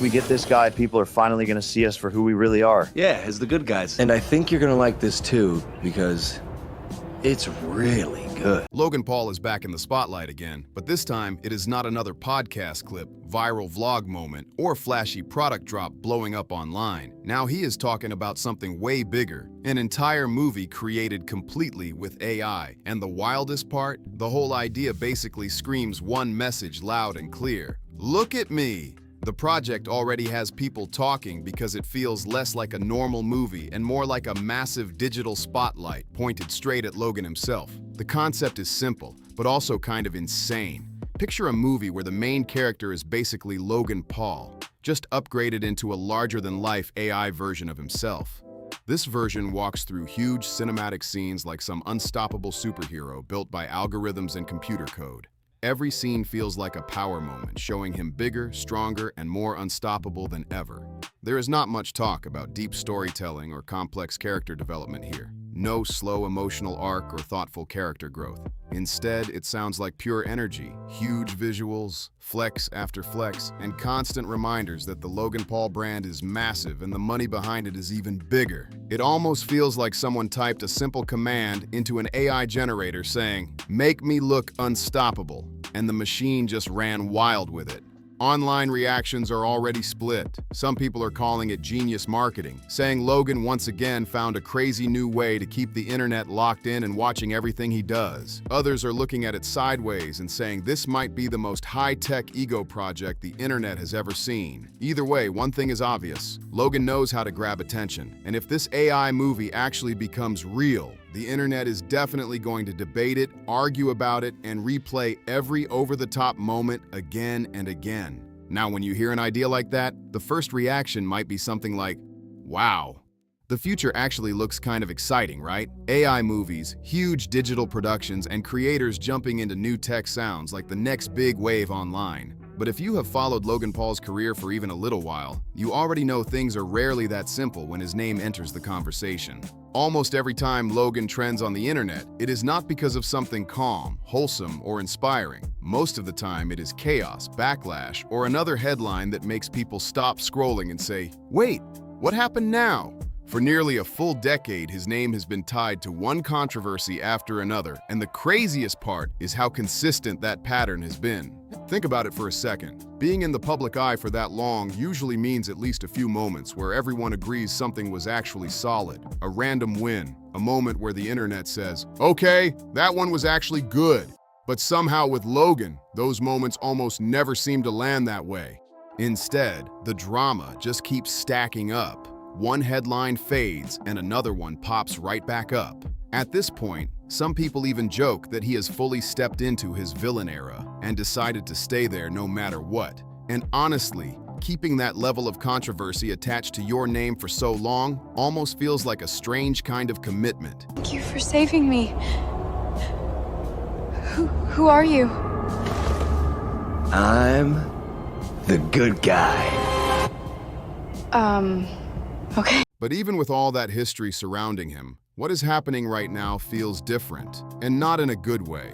we get this guy, people are finally gonna see us for who we really are. Yeah, as the good guys. And I think you're gonna like this too, because it's really good. Logan Paul is back in the spotlight again, but this time it is not another podcast clip, viral vlog moment, or flashy product drop blowing up online. Now he is talking about something way bigger, an entire movie created completely with AI. And the wildest part, the whole idea basically screams one message loud and clear. Look at me! The project already has people talking because it feels less like a normal movie and more like a massive digital spotlight pointed straight at Logan himself. The concept is simple, but also kind of insane. Picture a movie where the main character is basically Logan Paul, just upgraded into a larger-than-life AI version of himself. This version walks through huge cinematic scenes like some unstoppable superhero built by algorithms and computer code. Every scene feels like a power moment, showing him bigger, stronger, and more unstoppable than ever. There is not much talk about deep storytelling or complex character development here. No slow emotional arc or thoughtful character growth. Instead, it sounds like pure energy, huge visuals, flex after flex, and constant reminders that the Logan Paul brand is massive and the money behind it is even bigger. It almost feels like someone typed a simple command into an AI generator saying, "Make me look unstoppable," and the machine just ran wild with it. Online reactions are already split. Some people are calling it genius marketing, saying Logan once again found a crazy new way to keep the internet locked in and watching everything he does. Others are looking at it sideways and saying this might be the most high-tech ego project the internet has ever seen. Either way, one thing is obvious. Logan knows how to grab attention, and if this AI movie actually becomes real, the internet is definitely going to debate it, argue about it, and replay every over-the-top moment again and again. Now, when you hear an idea like that, the first reaction might be something like, wow. The future actually looks kind of exciting, right? AI movies, huge digital productions, and creators jumping into new tech sounds like the next big wave online. But if you have followed Logan Paul's career for even a little while, you already know things are rarely that simple when his name enters the conversation. Almost every time Logan trends on the internet, it is not because of something calm, wholesome, or inspiring. Most of the time, it is chaos, backlash, or another headline that makes people stop scrolling and say, "Wait, what happened now?" For nearly a full decade, his name has been tied to one controversy after another, and the craziest part is how consistent that pattern has been. Think about it for a second. Being in the public eye for that long usually means at least a few moments where everyone agrees something was actually solid, a random win, a moment where the internet says, "Okay, that one was actually good." But somehow with Logan, those moments almost never seem to land that way. Instead, the drama just keeps stacking up. One headline fades and another one pops right back up. At this point, some people even joke that he has fully stepped into his villain era and decided to stay there no matter what. And honestly, keeping that level of controversy attached to your name for so long almost feels like a strange kind of commitment. Thank you for saving me. Who are you? I'm the good guy. Okay. But even with all that history surrounding him, what is happening right now feels different, and not in a good way.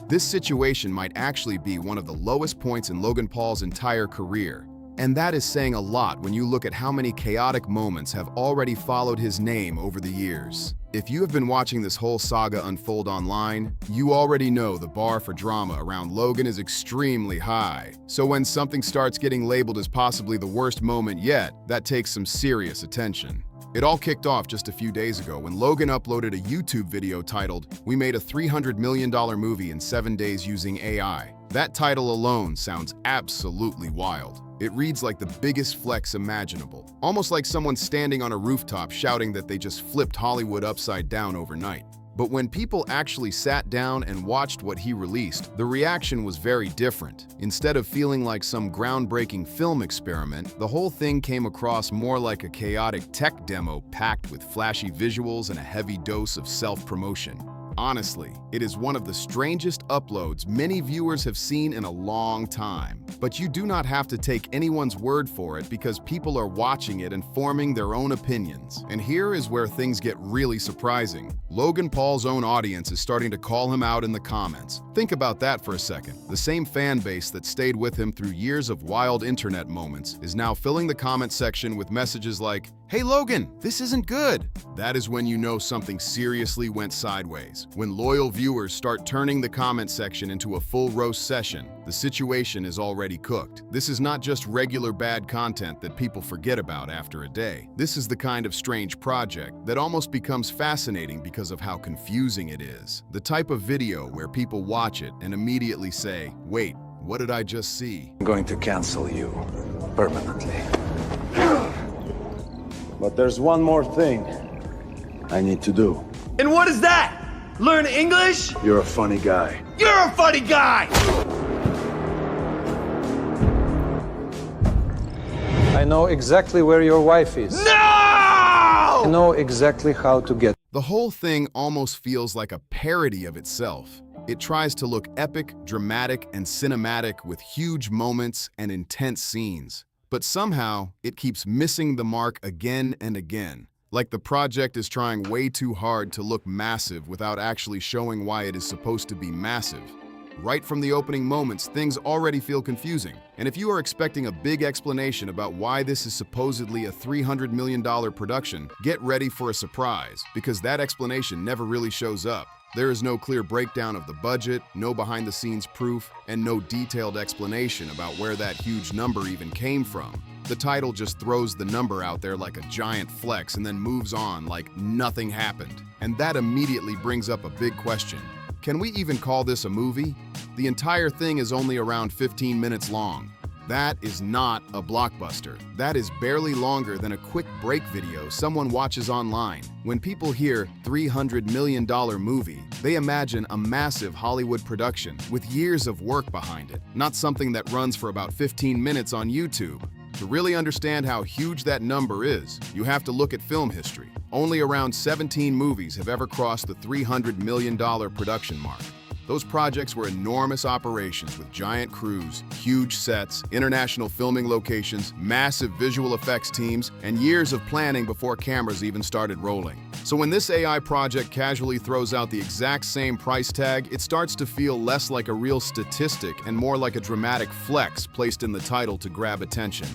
This situation might actually be one of the lowest points in Logan Paul's entire career. And that is saying a lot when you look at how many chaotic moments have already followed his name over the years. If you have been watching this whole saga unfold online, you already know the bar for drama around Logan is extremely high. So when something starts getting labeled as possibly the worst moment yet, that takes some serious attention. It all kicked off just a few days ago when Logan uploaded a YouTube video titled, "We made a $300 million movie in 7 days using AI." That title alone sounds absolutely wild. It reads like the biggest flex imaginable, almost like someone standing on a rooftop shouting that they just flipped Hollywood upside down overnight. But when people actually sat down and watched what he released, the reaction was very different. Instead of feeling like some groundbreaking film experiment, the whole thing came across more like a chaotic tech demo packed with flashy visuals and a heavy dose of self-promotion. Honestly, it is one of the strangest uploads many viewers have seen in a long time. But you do not have to take anyone's word for it because people are watching it and forming their own opinions. And here is where things get really surprising. Logan Paul's own audience is starting to call him out in the comments. Think about that for a second. The same fan base that stayed with him through years of wild internet moments is now filling the comment section with messages like, "Hey Logan, this isn't good." That is when you know something seriously went sideways. When loyal viewers start turning the comment section into a full roast session, the situation is already cooked. This is not just regular bad content that people forget about after a day. This is the kind of strange project that almost becomes fascinating because of how confusing it is. The type of video where people watch it and immediately say, "Wait, what did I just see?" I'm going to cancel you permanently. But there's one more thing I need to do. And what is that? Learn English? You're a funny guy. You're a funny guy! I know exactly where your wife is. No! I know exactly how to get. The whole thing almost feels like a parody of itself. It tries to look epic, dramatic, and cinematic with huge moments and intense scenes. But somehow, it keeps missing the mark again and again. Like the project is trying way too hard to look massive without actually showing why it is supposed to be massive. Right from the opening moments, things already feel confusing. And if you are expecting a big explanation about why this is supposedly a $300 million production, get ready for a surprise, because that explanation never really shows up. There is no clear breakdown of the budget, no behind-the-scenes proof, and no detailed explanation about where that huge number even came from. The title just throws the number out there like a giant flex and then moves on like nothing happened. And that immediately brings up a big question. Can we even call this a movie? The entire thing is only around 15 minutes long. That is not a blockbuster. That is barely longer than a quick break video someone watches online. When people hear $300 million movie, they imagine a massive Hollywood production with years of work behind it, not something that runs for about 15 minutes on YouTube. To really understand how huge that number is, you have to look at film history. Only around 17 movies have ever crossed the $300 million production mark. Those projects were enormous operations with giant crews, huge sets, international filming locations, massive visual effects teams, and years of planning before cameras even started rolling. So when this AI project casually throws out the exact same price tag, it starts to feel less like a real statistic and more like a dramatic flex placed in the title to grab attention.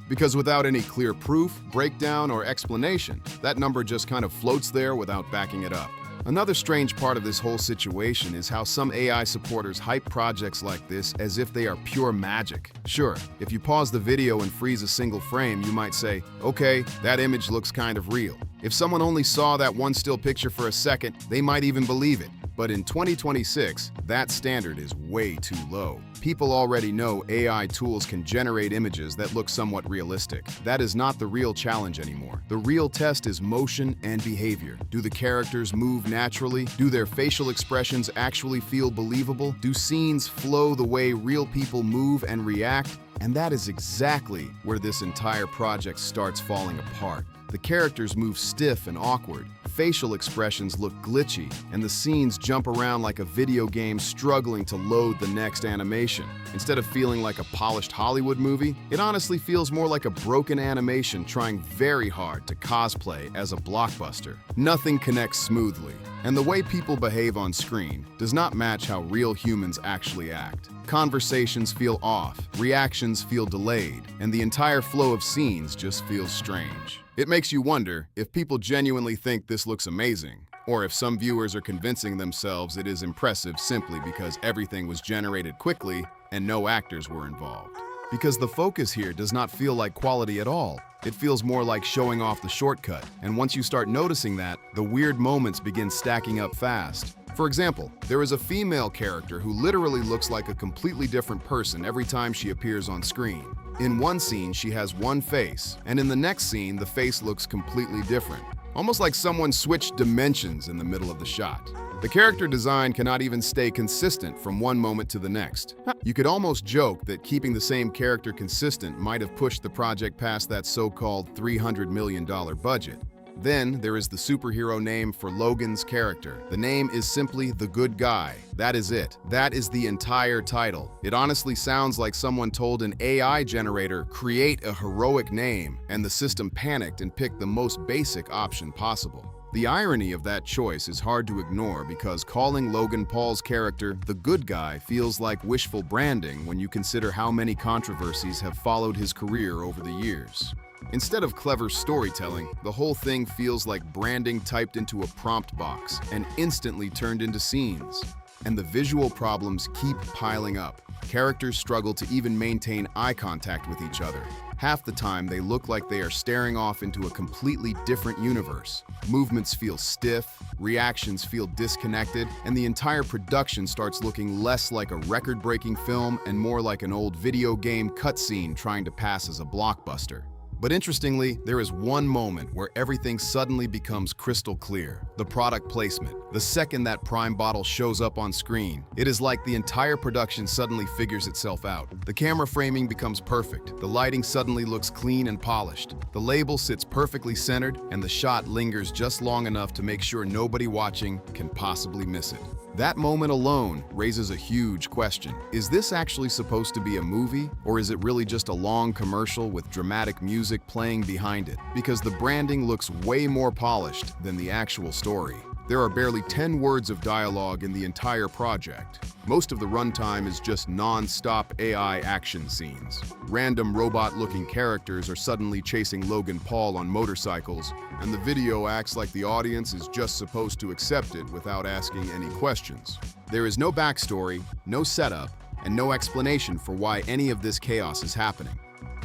Because without any clear proof, breakdown, or explanation, that number just kind of floats there without backing it up. Another strange part of this whole situation is how some AI supporters hype projects like this as if they are pure magic. Sure, if you pause the video and freeze a single frame, you might say, okay, that image looks kind of real. If someone only saw that one still picture for a second, they might even believe it. But in 2026, that standard is way too low. People already know AI tools can generate images that look somewhat realistic. That is not the real challenge anymore. The real test is motion and behavior. Do the characters move naturally? Do their facial expressions actually feel believable? Do scenes flow the way real people move and react? And that is exactly where this entire project starts falling apart. The characters move stiff and awkward, facial expressions look glitchy, and the scenes jump around like a video game struggling to load the next animation. Instead of feeling like a polished Hollywood movie, it honestly feels more like a broken animation trying very hard to cosplay as a blockbuster. Nothing connects smoothly, and the way people behave on screen does not match how real humans actually act. Conversations feel off, reactions feel delayed, and the entire flow of scenes just feels strange. It makes you wonder if people genuinely think this looks amazing, or if some viewers are convincing themselves it is impressive simply because everything was generated quickly and no actors were involved. Because the focus here does not feel like quality at all. It feels more like showing off the shortcut, and once you start noticing that, the weird moments begin stacking up fast. For example, there is a female character who literally looks like a completely different person every time she appears on screen. In one scene, she has one face, and in the next scene, the face looks completely different. Almost like someone switched dimensions in the middle of the shot. The character design cannot even stay consistent from one moment to the next. You could almost joke that keeping the same character consistent might have pushed the project past that so-called $300 million budget. Then there is the superhero name for Logan's character. The name is simply the good guy. That is it. That is the entire title. It honestly sounds like someone told an AI generator, create a heroic name, and the system panicked and picked the most basic option possible. The irony of that choice is hard to ignore because calling Logan Paul's character the good guy feels like wishful branding when you consider how many controversies have followed his career over the years. Instead of clever storytelling, the whole thing feels like branding typed into a prompt box and instantly turned into scenes. And the visual problems keep piling up. Characters struggle to even maintain eye contact with each other. Half the time, they look like they are staring off into a completely different universe. Movements feel stiff, reactions feel disconnected, and the entire production starts looking less like a record-breaking film and more like an old video game cutscene trying to pass as a blockbuster. But interestingly, there is one moment where everything suddenly becomes crystal clear: the product placement. The second that Prime bottle shows up on screen, it is like the entire production suddenly figures itself out. The camera framing becomes perfect, the lighting suddenly looks clean and polished, the label sits perfectly centered, and the shot lingers just long enough to make sure nobody watching can possibly miss it. That moment alone raises a huge question. Is this actually supposed to be a movie, or is it really just a long commercial with dramatic music playing behind it? Because the branding looks way more polished than the actual story. There are barely 10 words of dialogue in the entire project. Most of the runtime is just non-stop AI action scenes. Random robot-looking characters are suddenly chasing Logan Paul on motorcycles, and the video acts like the audience is just supposed to accept it without asking any questions. There is no backstory, no setup, and no explanation for why any of this chaos is happening.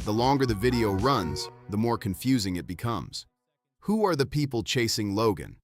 The longer the video runs, the more confusing it becomes. Who are the people chasing Logan?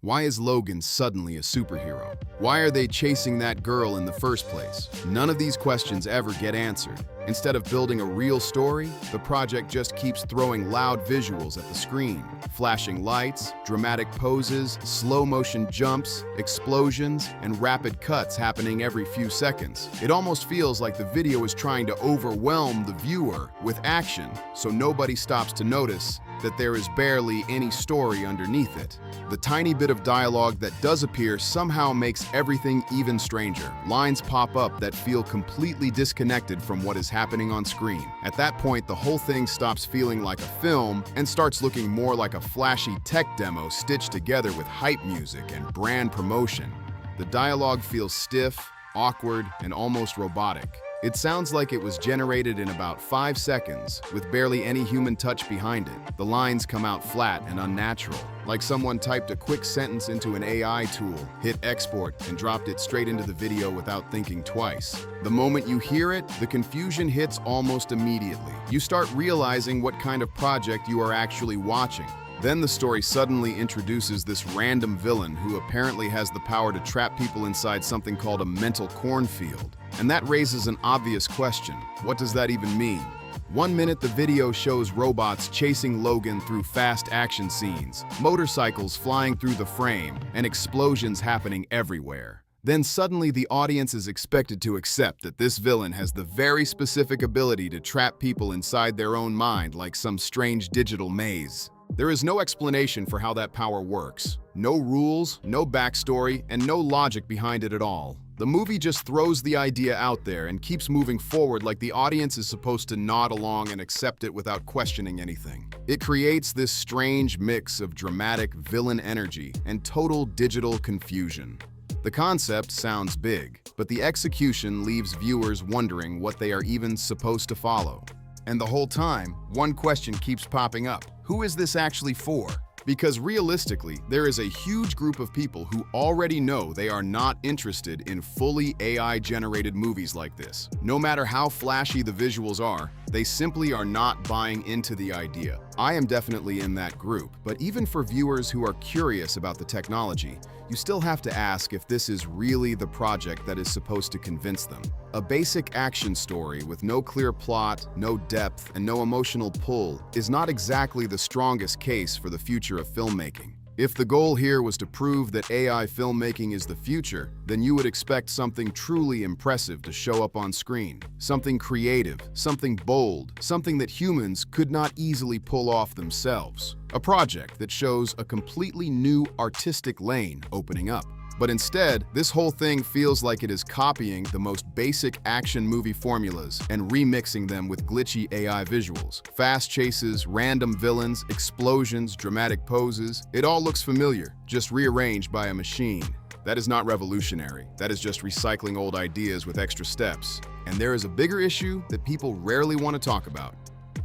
Why is Logan suddenly a superhero? Why are they chasing that girl in the first place? None of these questions ever get answered. Instead of building a real story, the project just keeps throwing loud visuals at the screen. Flashing lights, dramatic poses, slow-motion jumps, explosions, and rapid cuts happening every few seconds. It almost feels like the video is trying to overwhelm the viewer with action, so nobody stops to notice that there is barely any story underneath it. The tiny bit of dialogue that does appear somehow makes everything even stranger. Lines pop up that feel completely disconnected from what is happening on screen. At that point, the whole thing stops feeling like a film and starts looking more like a flashy tech demo stitched together with hype music and brand promotion. The dialogue feels stiff, awkward, and almost robotic. It sounds like it was generated in about 5 seconds, with barely any human touch behind it. The lines come out flat and unnatural, like someone typed a quick sentence into an AI tool, hit export, and dropped it straight into the video without thinking twice. The moment you hear it, the confusion hits almost immediately. You start realizing what kind of project you are actually watching. Then the story suddenly introduces this random villain who apparently has the power to trap people inside something called a mental cornfield. And that raises an obvious question. What does that even mean? One minute the video shows robots chasing Logan through fast action scenes, motorcycles flying through the frame, and explosions happening everywhere. Then suddenly the audience is expected to accept that this villain has the very specific ability to trap people inside their own mind like some strange digital maze. There is no explanation for how that power works. No rules, no backstory, and no logic behind it at all. The movie just throws the idea out there and keeps moving forward like the audience is supposed to nod along and accept it without questioning anything. It creates this strange mix of dramatic villain energy and total digital confusion. The concept sounds big, but the execution leaves viewers wondering what they are even supposed to follow. And the whole time, one question keeps popping up. Who is this actually for? Because realistically, there is a huge group of people who already know they are not interested in fully AI-generated movies like this. No matter how flashy the visuals are, they simply are not buying into the idea. I am definitely in that group, but even for viewers who are curious about the technology, you still have to ask if this is really the project that is supposed to convince them. A basic action story with no clear plot, no depth, and no emotional pull is not exactly the strongest case for the future of filmmaking. If the goal here was to prove that AI filmmaking is the future, then you would expect something truly impressive to show up on screen. Something creative, something bold, something that humans could not easily pull off themselves. A project that shows a completely new artistic lane opening up. But instead, this whole thing feels like it is copying the most basic action movie formulas and remixing them with glitchy AI visuals. Fast chases, random villains, explosions, dramatic poses. It all looks familiar, just rearranged by a machine. That is not revolutionary. That is just recycling old ideas with extra steps. And there is a bigger issue that people rarely want to talk about.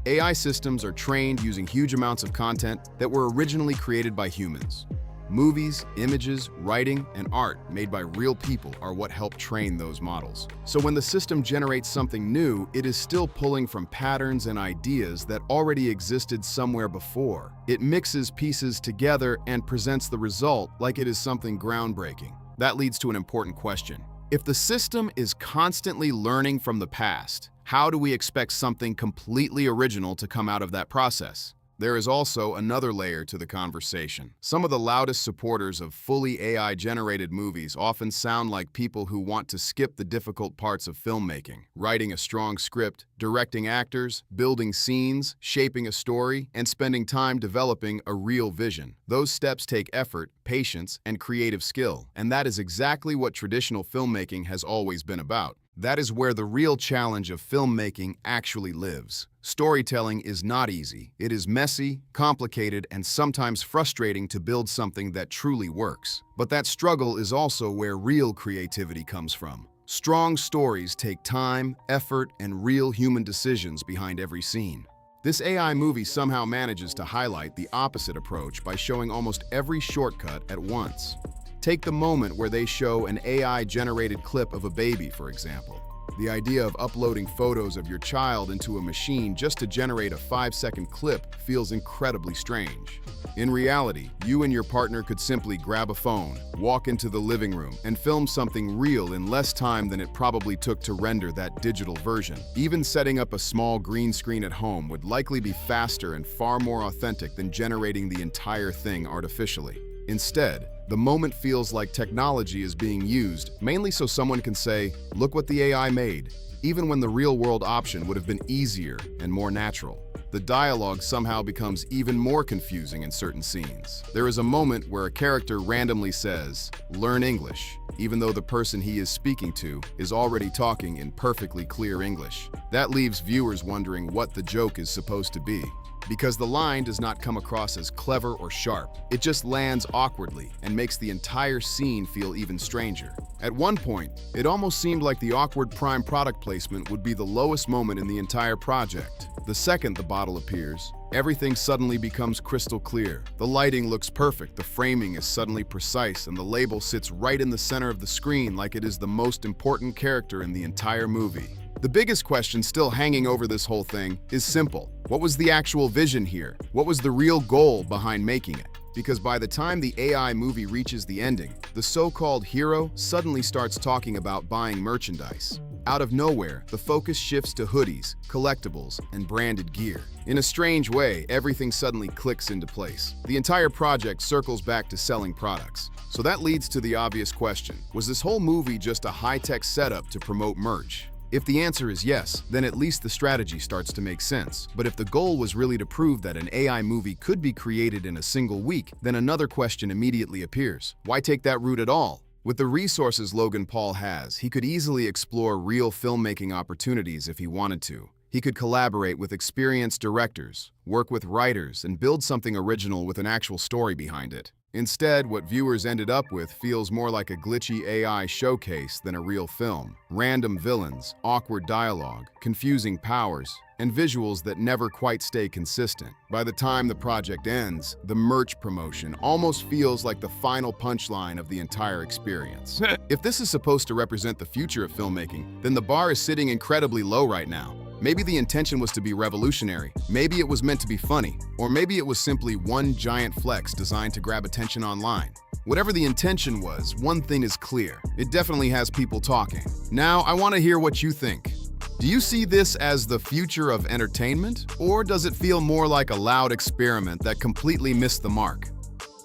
AI systems are trained using huge amounts of content that were originally created by humans. Movies, images, writing, and art made by real people are what help train those models. So when the system generates something new, it is still pulling from patterns and ideas that already existed somewhere before. It mixes pieces together and presents the result like it is something groundbreaking. That leads to an important question. If the system is constantly learning from the past, how do we expect something completely original to come out of that process? There is also another layer to the conversation. Some of the loudest supporters of fully AI-generated movies often sound like people who want to skip the difficult parts of filmmaking, writing a strong script, directing actors, building scenes, shaping a story, and spending time developing a real vision. Those steps take effort, patience, and creative skill, and that is exactly what traditional filmmaking has always been about. That is where the real challenge of filmmaking actually lives. Storytelling is not easy. It is messy, complicated, and sometimes frustrating to build something that truly works. But that struggle is also where real creativity comes from. Strong stories take time, effort, and real human decisions behind every scene. This AI movie somehow manages to highlight the opposite approach by showing almost every shortcut at once. Take the moment where they show an AI-generated clip of a baby, for example. The idea of uploading photos of your child into a machine just to generate a 5-second clip feels incredibly strange. In reality, you and your partner could simply grab a phone, walk into the living room, and film something real in less time than it probably took to render that digital version. Even setting up a small green screen at home would likely be faster and far more authentic than generating the entire thing artificially. Instead, the moment feels like technology is being used mainly so someone can say, "Look what the AI made," even when the real-world option would have been easier and more natural. The dialogue somehow becomes even more confusing in certain scenes. There is a moment where a character randomly says, "Learn English," even though the person he is speaking to is already talking in perfectly clear English. That leaves viewers wondering what the joke is supposed to be. Because the line does not come across as clever or sharp. It just lands awkwardly and makes the entire scene feel even stranger. At one point, it almost seemed like the awkward prime product placement would be the lowest moment in the entire project. The second the bottle appears, everything suddenly becomes crystal clear. The lighting looks perfect, the framing is suddenly precise, and the label sits right in the center of the screen like it is the most important character in the entire movie. The biggest question still hanging over this whole thing is simple. What was the actual vision here? What was the real goal behind making it? Because by the time the AI movie reaches the ending, the so-called hero suddenly starts talking about buying merchandise. Out of nowhere, the focus shifts to hoodies, collectibles, and branded gear. In a strange way, everything suddenly clicks into place. The entire project circles back to selling products. So that leads to the obvious question. Was this whole movie just a high-tech setup to promote merch? If the answer is yes, then at least the strategy starts to make sense. But if the goal was really to prove that an AI movie could be created in a single week, then another question immediately appears. Why take that route at all? With the resources Logan Paul has, he could easily explore real filmmaking opportunities if he wanted to. He could collaborate with experienced directors, work with writers, and build something original with an actual story behind it. Instead, what viewers ended up with feels more like a glitchy AI showcase than a real film. Random villains, awkward dialogue, confusing powers, and visuals that never quite stay consistent. By the time the project ends, the merch promotion almost feels like the final punchline of the entire experience. If this is supposed to represent the future of filmmaking, then the bar is sitting incredibly low right now. Maybe the intention was to be revolutionary, maybe it was meant to be funny, or maybe it was simply one giant flex designed to grab attention online. Whatever the intention was, one thing is clear. It definitely has people talking. Now, I want to hear what you think. Do you see this as the future of entertainment, or does it feel more like a loud experiment that completely missed the mark?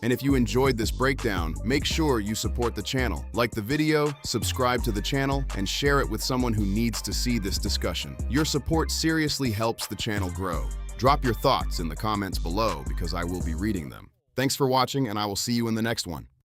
And if you enjoyed this breakdown, make sure you support the channel. Like the video, subscribe to the channel, and share it with someone who needs to see this discussion. Your support seriously helps the channel grow. Drop your thoughts in the comments below because I will be reading them. Thanks for watching, and I will see you in the next one.